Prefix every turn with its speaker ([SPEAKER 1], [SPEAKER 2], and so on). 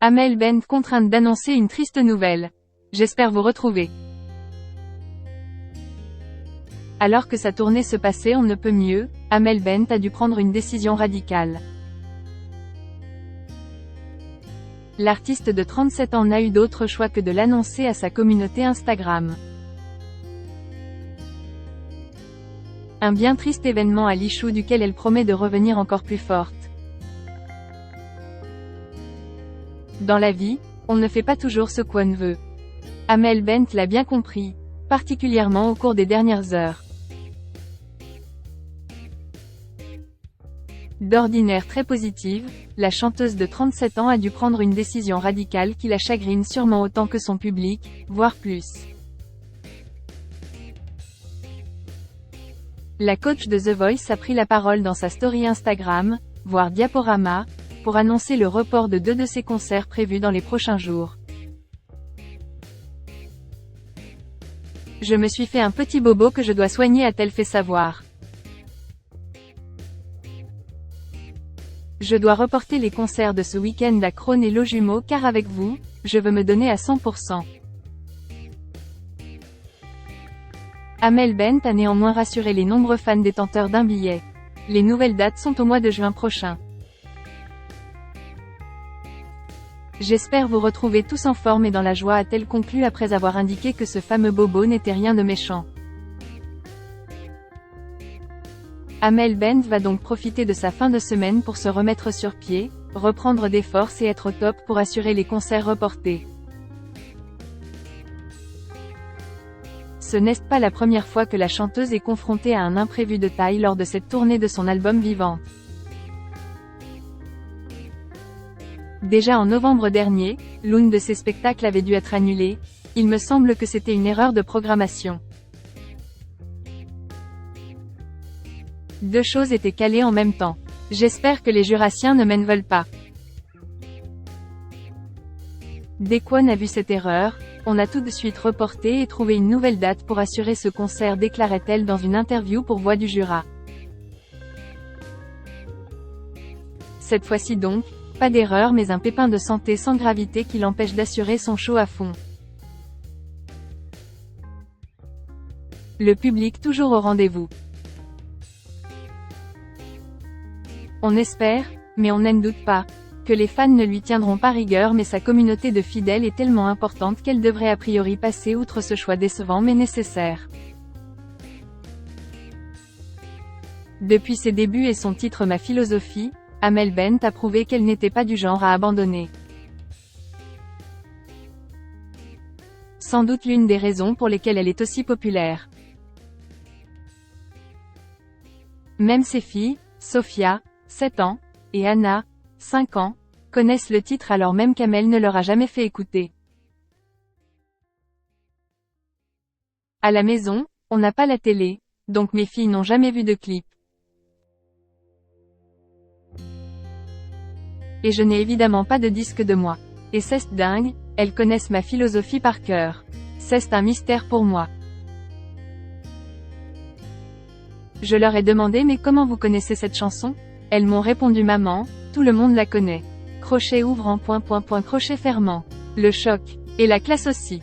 [SPEAKER 1] Amel Bent contrainte d'annoncer une triste nouvelle. J'espère vous retrouver. Alors que sa tournée se passait on ne peut mieux, Amel Bent a dû prendre une décision radicale. L'artiste de 37 ans n'a eu d'autre choix que de l'annoncer à sa communauté Instagram. Un bien triste événement à l'issue duquel elle promet de revenir encore plus forte. Dans la vie, on ne fait pas toujours ce qu'on veut. Amel Bent l'a bien compris, particulièrement au cours des dernières heures. D'ordinaire très positive, la chanteuse de 37 ans a dû prendre une décision radicale qui la chagrine sûrement autant que son public, voire plus. La coach de The Voice a pris la parole dans sa story Instagram, voire diaporama, pour annoncer le report de 2 de ses concerts prévus dans les prochains jours. Je me suis fait un petit bobo que je dois soigner, a-t-elle fait savoir. Je dois reporter les concerts de ce week-end à Crosne et Lojumeau car avec vous, je veux me donner à 100%. Amel Bent a néanmoins rassuré les nombreux fans détenteurs d'un billet. Les nouvelles dates sont au mois de juin prochain. J'espère vous retrouver tous en forme et dans la joie, a-t-elle conclu après avoir indiqué que ce fameux bobo n'était rien de méchant. Amel Bent va donc profiter de sa fin de semaine pour se remettre sur pied, reprendre des forces et être au top pour assurer les concerts reportés. Ce n'est pas la première fois que la chanteuse est confrontée à un imprévu de taille lors de cette tournée de son album Vivante. Déjà en novembre dernier, l'un de ses spectacles avait dû être annulé. Il me semble que c'était une erreur de programmation. 2 choses étaient calées en même temps. J'espère que les Jurassiens ne m'en veulent pas. Dès qu'on a vu cette erreur, on a tout de suite reporté et trouvé une nouvelle date pour assurer ce concert, déclarait-elle dans une interview pour Voix du Jura. Cette fois-ci donc, pas d'erreur mais un pépin de santé sans gravité qui l'empêche d'assurer son show à fond. Le public toujours au rendez-vous. On espère, mais on n'en doute pas, que les fans ne lui tiendront pas rigueur, mais sa communauté de fidèles est tellement importante qu'elle devrait a priori passer outre ce choix décevant mais nécessaire. Depuis ses débuts et son titre Ma philosophie, Amel Bent a prouvé qu'elle n'était pas du genre à abandonner. Sans doute l'une des raisons pour lesquelles elle est aussi populaire. Même ses filles, Sophia, 7 ans, et Anna, 5 ans, connaissent le titre alors même qu'Amel ne leur a jamais fait écouter. À la maison, on n'a pas la télé, donc mes filles n'ont jamais vu de clip. Et je n'ai évidemment pas de disque de moi. Et c'est dingue, elles connaissent ma philosophie par cœur. C'est un mystère pour moi. Je leur ai demandé mais comment vous connaissez cette chanson? Elles m'ont répondu maman, tout le monde la connaît. Crochet ouvrant ... crochet fermant. Le choc. Et la classe aussi.